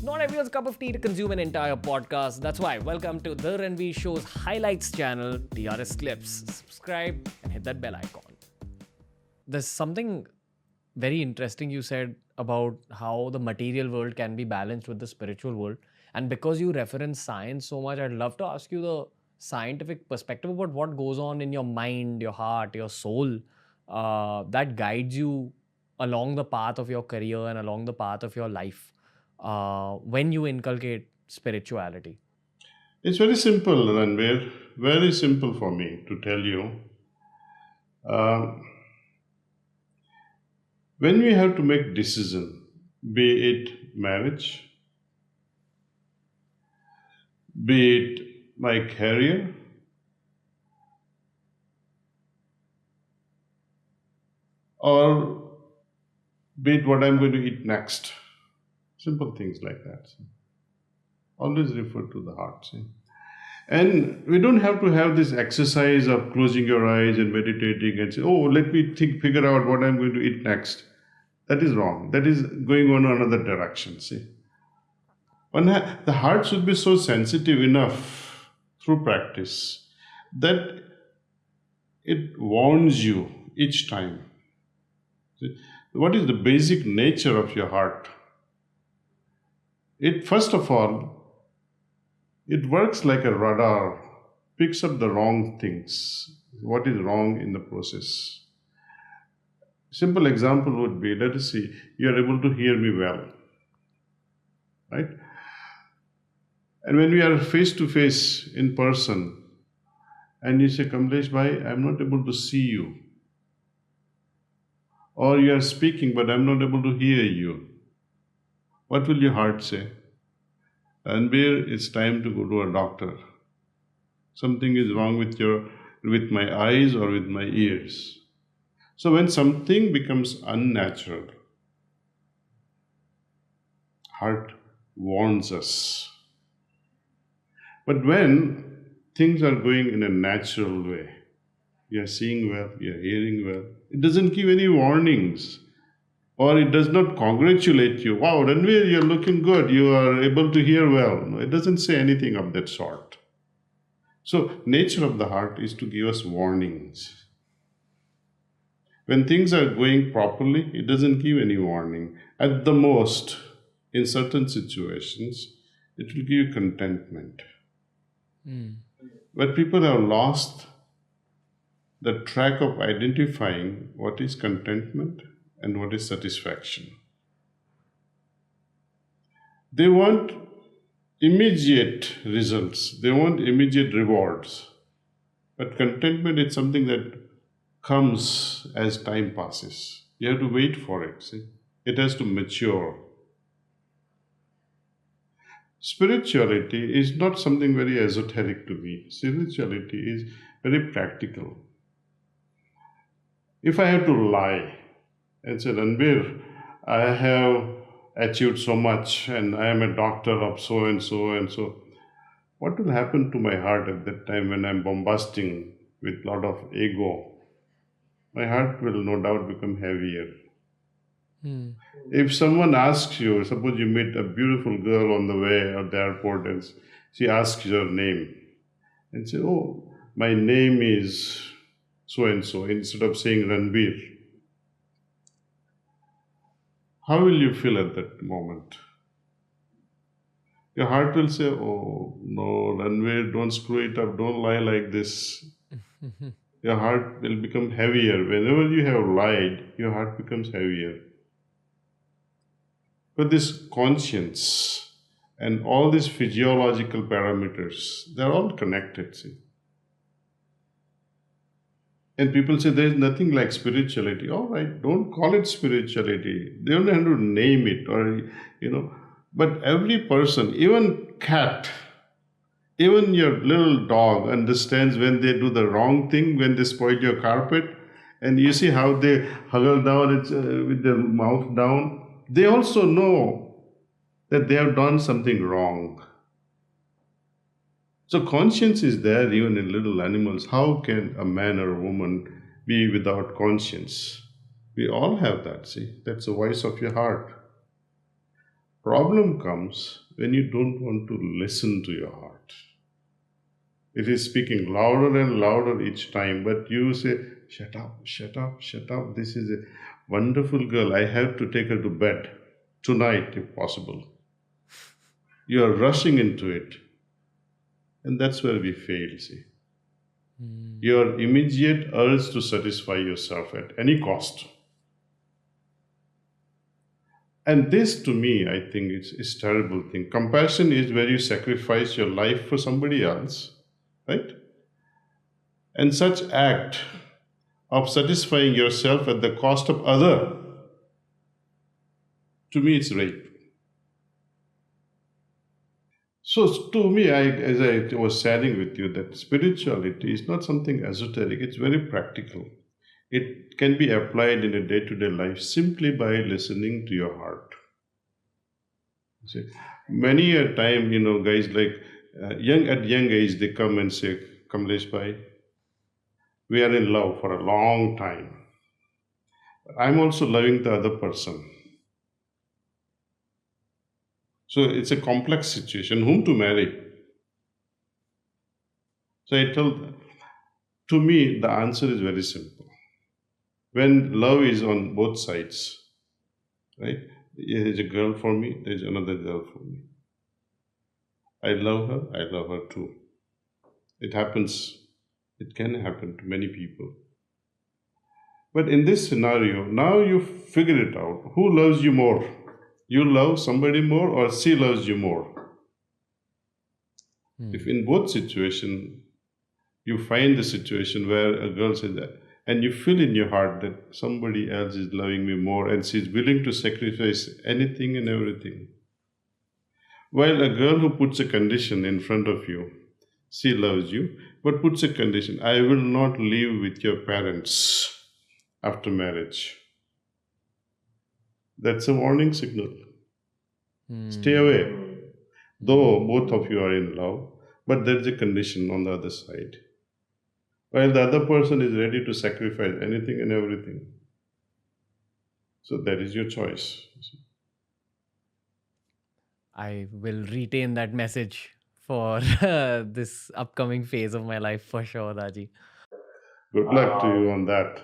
It's not everyone's cup of tea to consume an entire podcast. That's why, welcome to the Ranveer Show's highlights channel, TRS Clips. Subscribe and hit that bell icon. There's something very interesting you said about how the material world can be balanced with the spiritual world. And because you reference science so much, I'd love to ask you the scientific perspective about what goes on in your mind, your heart, your soul that guides you along the path of your career and along the path of your life when you inculcate spirituality. It's very simple, Ranveer. Very simple for me to tell you. Um, when we have to make decision, be it marriage, be it my career, or be it what I'm going to eat next. Simple things like that. Always refer to the heart. See? And we don't have to have this exercise of closing your eyes and meditating and say, oh, let me figure out what I'm going to eat next. That is wrong. That is going on another direction. See, the heart should be so sensitive enough through practice that it warns you each time. See? What is the basic nature of your heart? It first of all, it works like a radar, picks up the wrong things, what is wrong in the process. Simple example would be, let us see, you are able to hear me well, right? And when we are face to face in person, and you say, Kamlesh bhai, I am not able to see you. Or you are speaking, but I am not able to hear you. What will your heart say? Ranveer, it's time to go to a doctor. Something is wrong with my eyes or with my ears. So when something becomes unnatural, heart warns us. But when things are going in a natural way, you are seeing well, you are hearing well, it doesn't give any warnings. Or it does not congratulate you. Wow, Ranveer, you're looking good. You are able to hear well. No, it doesn't say anything of that sort. So, nature of the heart is to give us warnings. When things are going properly, it doesn't give any warning. At the most, in certain situations, it will give you contentment. But people have lost the track of identifying what is contentment and what is satisfaction. They want immediate results, they want immediate rewards. But contentment is something that comes as time passes. You have to wait for it, see? It has to mature. Spirituality is not something very esoteric to me. Spirituality is very practical. If I have to lie, and say, Ranveer, I have achieved so much and I am a doctor of so and so and so. What will happen to my heart at that time when I am bombasting with a lot of ego? My heart will no doubt become heavier. If someone asks you, suppose you meet a beautiful girl on the way at the airport and she asks your name and say, oh, my name is so and so, instead of saying Ranveer. How will you feel at that moment? Your heart will say, oh, no, Ranveer, don't screw it up, don't lie like this. Your heart will become heavier. Whenever you have lied, your heart becomes heavier. But this conscience and all these physiological parameters, they're all connected, see. And people say there is nothing like spirituality. All right, don't call it spirituality. They don't have to name it, or But every person, even cat, even your little dog, understands when they do the wrong thing, when they spoil your carpet, and you see how they huggle down with their mouth down. They also know that they have done something wrong. So conscience is there even in little animals. How can a man or a woman be without conscience? We all have that, see? That's the voice of your heart. Problem comes when you don't want to listen to your heart. It is speaking louder and louder each time, but you say, shut up, shut up, shut up. This is a wonderful girl. I have to take her to bed tonight, if possible. You are rushing into it. And that's where we fail, see. Your immediate urge to satisfy yourself at any cost. And this, to me, I think it's a terrible thing. Compassion is where you sacrifice your life for somebody else, right? And such act of satisfying yourself at the cost of other, to me, it's rape. So to me, as I was sharing with you, that spirituality is not something esoteric, it's very practical. It can be applied in a day-to-day life simply by listening to your heart. See, many a time, guys like at young age, they come and say, Kamlesh bhai, we are in love for a long time. I'm also loving the other person. So it's a complex situation. Whom to marry? So to me, the answer is very simple. When love is on both sides, right? There's a girl for me, there's another girl for me. I love her too. It happens, it can happen to many people. But in this scenario, now you figure it out. Who loves you more? You love somebody more or she loves you more? If in both situations, you find the situation where a girl says that, and you feel in your heart that somebody else is loving me more and she's willing to sacrifice anything and everything. While a girl who puts a condition in front of you, she loves you, but puts a condition, I will not live with your parents after marriage. That's a warning signal. Stay away. Though both of you are in love, but there's a condition on the other side. While the other person is ready to sacrifice anything and everything. So that is your choice. I will retain that message for this upcoming phase of my life for sure, Daji. Good luck to you on that.